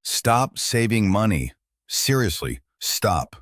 Stop saving money. Seriously, stop.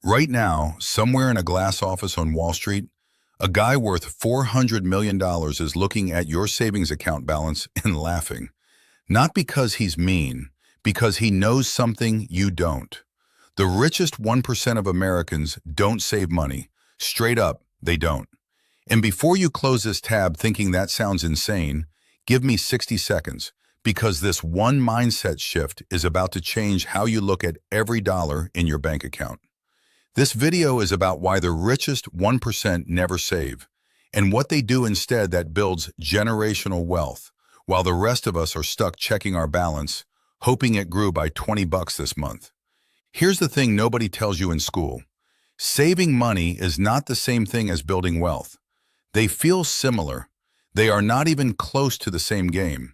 Right now, somewhere in a glass office on Wall Street, a guy worth $400 million is looking at your savings account balance and laughing. Not because he's mean, because he knows something you don't. The richest 1% of Americans don't save money. Straight up, they don't. And before you close this tab thinking that sounds insane, give me 60 seconds, because this one mindset shift is about to change how you look at every dollar in your bank account. This video is about why the richest 1% never save, and what they do instead that builds generational wealth, while the rest of us are stuck checking our balance, hoping it grew by 20 bucks this month. Here's the thing nobody tells you in school. Saving money is not the same thing as building wealth. They feel similar. They are not even close to the same game.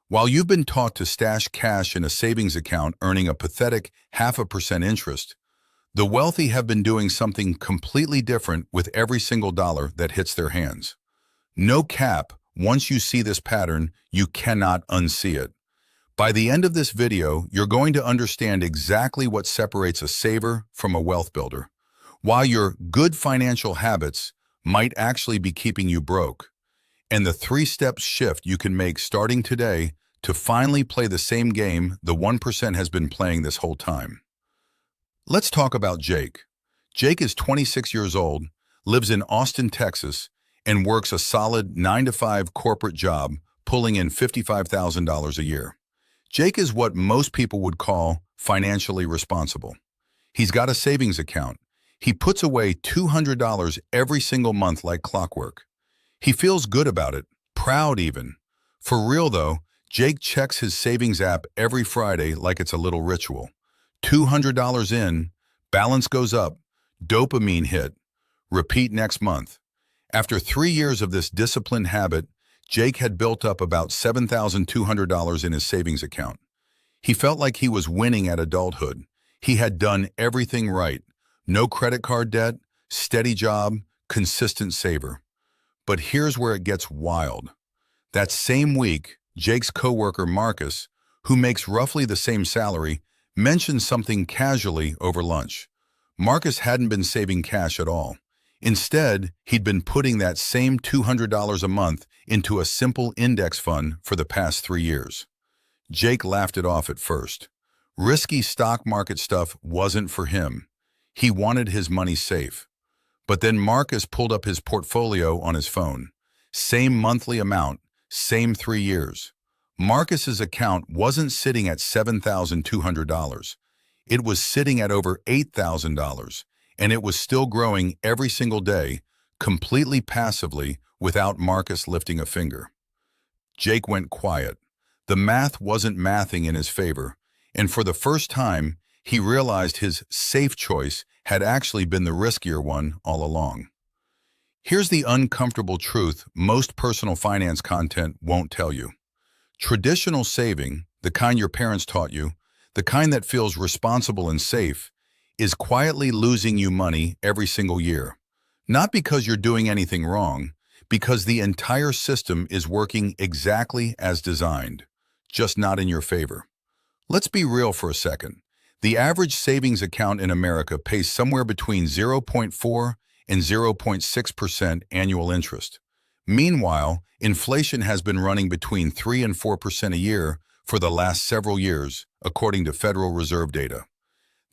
While you've been taught to stash cash in a savings account earning a pathetic 0.5% interest, the wealthy have been doing something completely different with every single dollar that hits their hands. No cap, once you see this pattern, you cannot unsee it. By the end of this video, you're going to understand exactly what separates a saver from a wealth builder, why your good financial habits might actually be keeping you broke, and the 3-step shift you can make starting today to finally play the same game the 1% has been playing this whole time. Let's talk about Jake. Jake is 26 years old, lives in Austin, Texas, and works a solid 9-to-5 corporate job, pulling in $55,000 a year. Jake is what most people would call financially responsible. He's got a savings account. He puts away $200 every single month like clockwork. He feels good about it, proud even. For real though, Jake checks his savings app every Friday like it's a little ritual. $200 in, balance goes up, dopamine hit, repeat next month. After 3 years of this disciplined habit, Jake had built up about $7,200 in his savings account. He felt like he was winning at adulthood. He had done everything right. No credit card debt, steady job, consistent saver. But here's where it gets wild. That same week, Jake's coworker Marcus, who makes roughly the same salary, mentioned something casually over lunch. Marcus hadn't been saving cash at all. Instead, he'd been putting that same $200 a month into a simple index fund for the past 3 years. Jake laughed it off at first. Risky stock market stuff wasn't for him. He wanted his money safe. But then Marcus pulled up his portfolio on his phone. Same monthly amount, same 3 years. Marcus's account wasn't sitting at $7,200. It was sitting at over $8,000, and it was still growing every single day, completely passively, without Marcus lifting a finger. Jake went quiet. The math wasn't mathing in his favor, and for the first time, he realized his safe choice had actually been the riskier one all along. Here's the uncomfortable truth most personal finance content won't tell you. Traditional saving, the kind your parents taught you, the kind that feels responsible and safe, is quietly losing you money every single year. Not because you're doing anything wrong, because the entire system is working exactly as designed, just not in your favor. Let's be real for a second. The average savings account in America pays somewhere between 0.4 and 0.6% annual interest. Meanwhile, inflation has been running between 3 and 4% a year for the last several years, according to Federal Reserve data.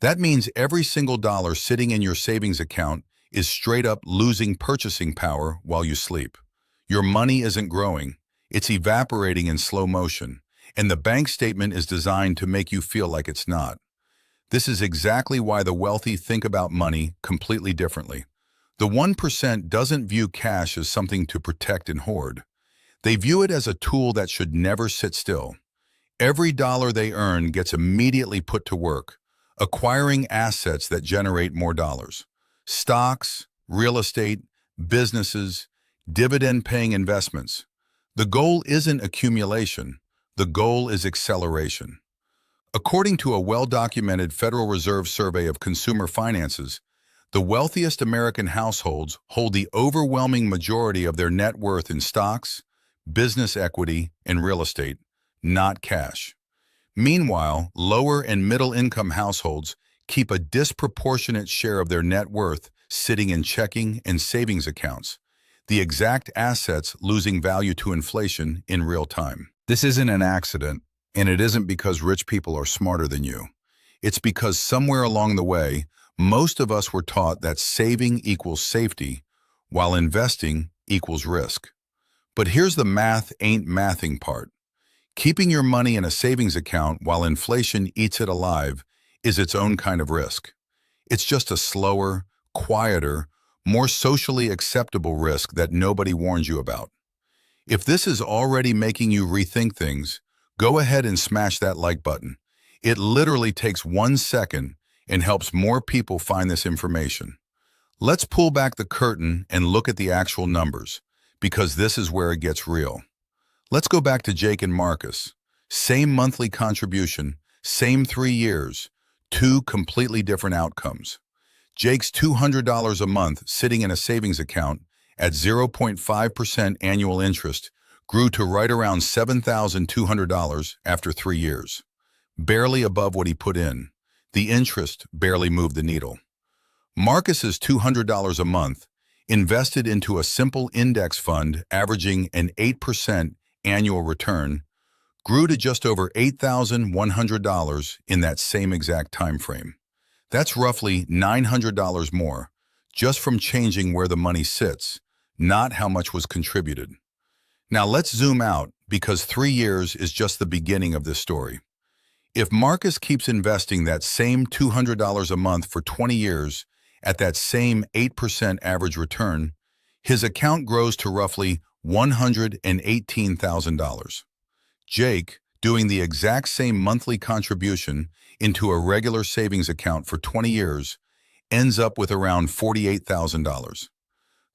That means every single dollar sitting in your savings account is straight up losing purchasing power while you sleep. Your money isn't growing, it's evaporating in slow motion, and the bank statement is designed to make you feel like it's not. This is exactly why the wealthy think about money completely differently. The 1% doesn't view cash as something to protect and hoard. They view it as a tool that should never sit still. Every dollar they earn gets immediately put to work, acquiring assets that generate more dollars. Stocks, real estate, businesses, dividend-paying investments. The goal isn't accumulation. The goal is acceleration. According to a well-documented Federal Reserve survey of consumer finances, the wealthiest American households hold the overwhelming majority of their net worth in stocks, business equity, and real estate, not cash. Meanwhile, lower and middle-income households keep a disproportionate share of their net worth sitting in checking and savings accounts, the exact assets losing value to inflation in real time. This isn't an accident, and it isn't because rich people are smarter than you. It's because somewhere along the way, most of us were taught that saving equals safety, while investing equals risk. But here's the math ain't mathing part. Keeping your money in a savings account while inflation eats it alive is its own kind of risk. It's just a slower, quieter, more socially acceptable risk that nobody warns you about. If this is already making you rethink things, go ahead and smash that like button. It literally takes 1 second and helps more people find this information. Let's pull back the curtain and look at the actual numbers, because this is where it gets real. Let's go back to Jake and Marcus. Same monthly contribution, same 3 years, 2 completely different outcomes. Jake's $200 a month sitting in a savings account at 0.5% annual interest grew to right around $7,200 after 3 years. Barely above what he put in. The interest barely moved the needle. Marcus's $200 a month invested into a simple index fund averaging an 8% annual return grew to just over $8,100 in that same exact time frame. That's roughly $900 more, just from changing where the money sits, not how much was contributed. Now let's zoom out, because 3 years is just the beginning of this story. If Marcus keeps investing that same $200 a month for 20 years at that same 8% average return, his account grows to roughly $118,000. Jake, doing the exact same monthly contribution into a regular savings account for 20 years, ends up with around $48,000.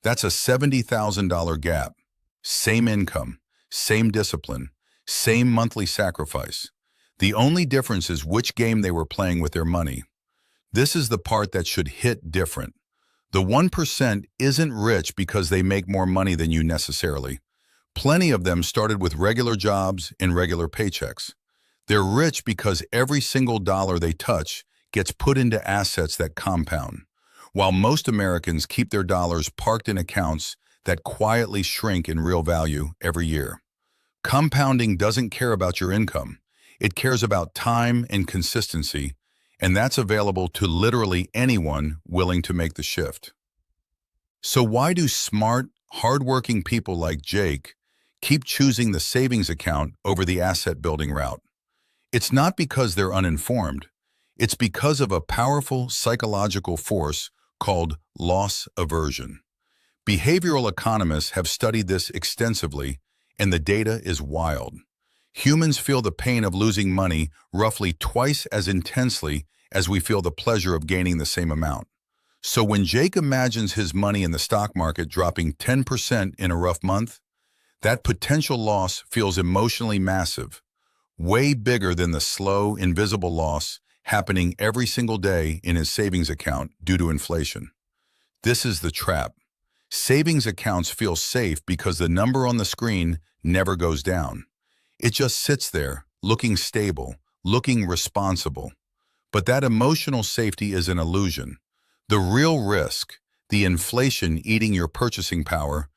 That's a $70,000 gap. Same income, same discipline, same monthly sacrifice. The only difference is which game they were playing with their money. This is the part that should hit different. The 1% isn't rich because they make more money than you necessarily. Plenty of them started with regular jobs and regular paychecks. They're rich because every single dollar they touch gets put into assets that compound, while most Americans keep their dollars parked in accounts that quietly shrink in real value every year. Compounding doesn't care about your income. It cares about time and consistency, and that's available to literally anyone willing to make the shift. So why do smart, hardworking people like Jake keep choosing the savings account over the asset-building route? It's not because they're uninformed. It's because of a powerful psychological force called loss aversion. Behavioral economists have studied this extensively, and the data is wild. Humans feel the pain of losing money roughly twice as intensely as we feel the pleasure of gaining the same amount. So when Jake imagines his money in the stock market dropping 10% in a rough month, that potential loss feels emotionally massive, way bigger than the slow, invisible loss happening every single day in his savings account due to inflation. This is the trap. Savings accounts feel safe because the number on the screen never goes down. It just sits there, looking stable, looking responsible. But that emotional safety is an illusion. The real risk, the inflation eating your purchasing power,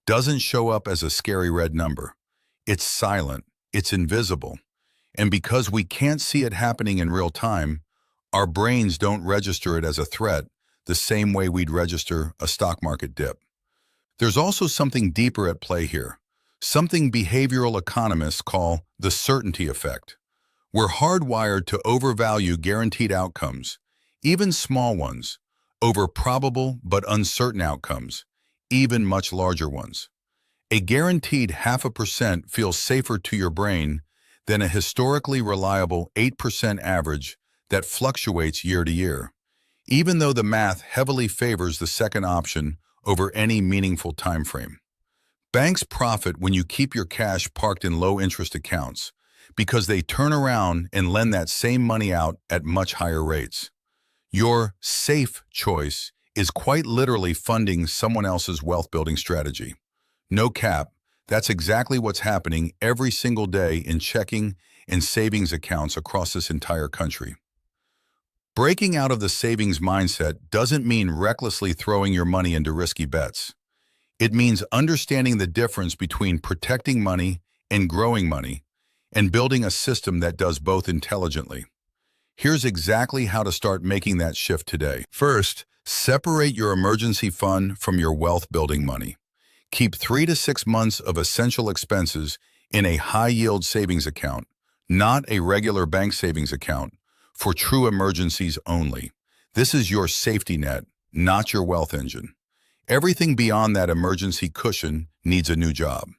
doesn't show up as a scary red number. It's silent, it's invisible. And because we can't see it happening in real time, our brains don't register it as a threat the same way we'd register a stock market dip. There's also something deeper at play here, something behavioral economists call the certainty effect. We're hardwired to overvalue guaranteed outcomes, even small ones, over probable but uncertain outcomes, even much larger ones. A guaranteed 0.5% feels safer to your brain than a historically reliable 8% average that fluctuates year to year, even though the math heavily favors the second option over any meaningful time frame. Banks profit when you keep your cash parked in low-interest accounts because they turn around and lend that same money out at much higher rates. Your safe choice is quite literally funding someone else's wealth-building strategy. No cap, that's exactly what's happening every single day in checking and savings accounts across this entire country. Breaking out of the savings mindset doesn't mean recklessly throwing your money into risky bets. It means understanding the difference between protecting money and growing money, and building a system that does both intelligently. Here's exactly how to start making that shift today. First, separate your emergency fund from your wealth-building money. Keep 3 to 6 months of essential expenses in a high-yield savings account, not a regular bank savings account, for true emergencies only. This is your safety net, not your wealth engine. Everything beyond that emergency cushion needs a new job.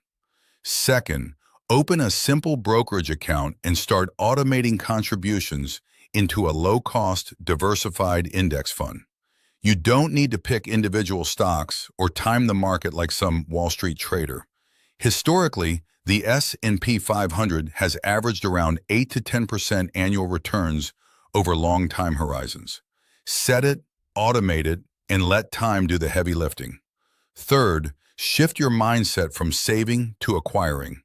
Second, open a simple brokerage account and start automating contributions into a low-cost, diversified index fund. You don't need to pick individual stocks or time the market like some Wall Street trader. Historically, the S&P 500 has averaged around 8 to 10% annual returns over long time horizons. Set it, automate it, and let time do the heavy lifting. Third, shift your mindset from saving to acquiring.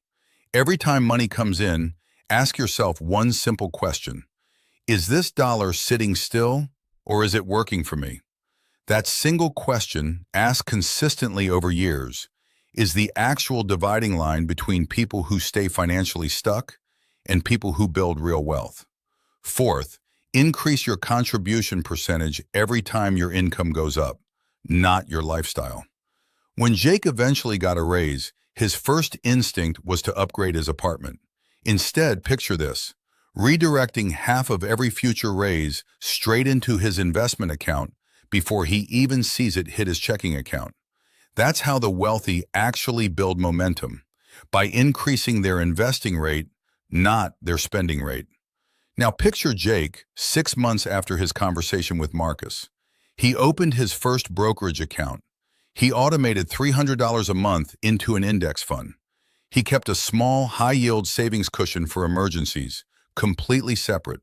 Every time money comes in, ask yourself one simple question. Is this dollar sitting still, or is it working for me? That single question, asked consistently over years, is the actual dividing line between people who stay financially stuck and people who build real wealth. Fourth, increase your contribution percentage every time your income goes up, not your lifestyle. When Jake eventually got a raise, his first instinct was to upgrade his apartment. Instead, picture this: redirecting half of every future raise straight into his investment account before he even sees it hit his checking account. That's how the wealthy actually build momentum, by increasing their investing rate, not their spending rate. Now picture Jake 6 months after his conversation with Marcus. He opened his first brokerage account. He automated $300 a month into an index fund. He kept a small, high-yield savings cushion for emergencies, completely separate.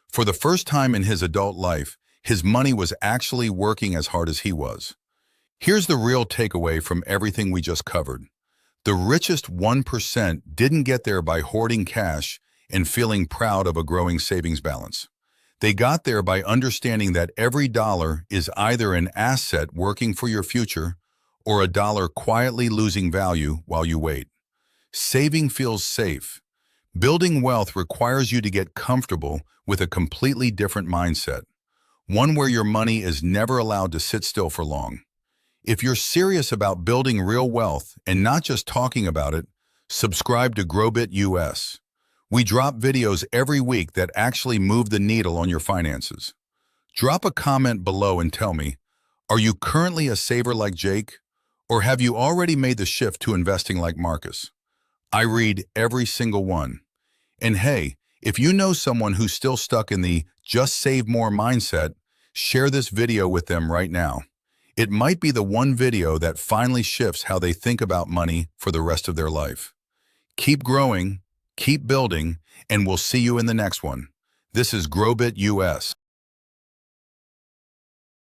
For the first time in his adult life, his money was actually working as hard as he was. Here's the real takeaway from everything we just covered. The richest 1% didn't get there by hoarding cash and feeling proud of a growing savings balance. They got there by understanding that every dollar is either an asset working for your future or a dollar quietly losing value while you wait. Saving feels safe. Building wealth requires you to get comfortable with a completely different mindset, one where your money is never allowed to sit still for long. If you're serious about building real wealth and not just talking about it, subscribe to Growbit US. We drop videos every week that actually move the needle on your finances. Drop a comment below and tell me, are you currently a saver like Jake, or have you already made the shift to investing like Marcus? I read every single one. And hey, if you know someone who's still stuck in the just save more mindset, share this video with them right now. It might be the one video that finally shifts how they think about money for the rest of their life. Keep growing, keep building, and we'll see you in the next one. This is Growbit US.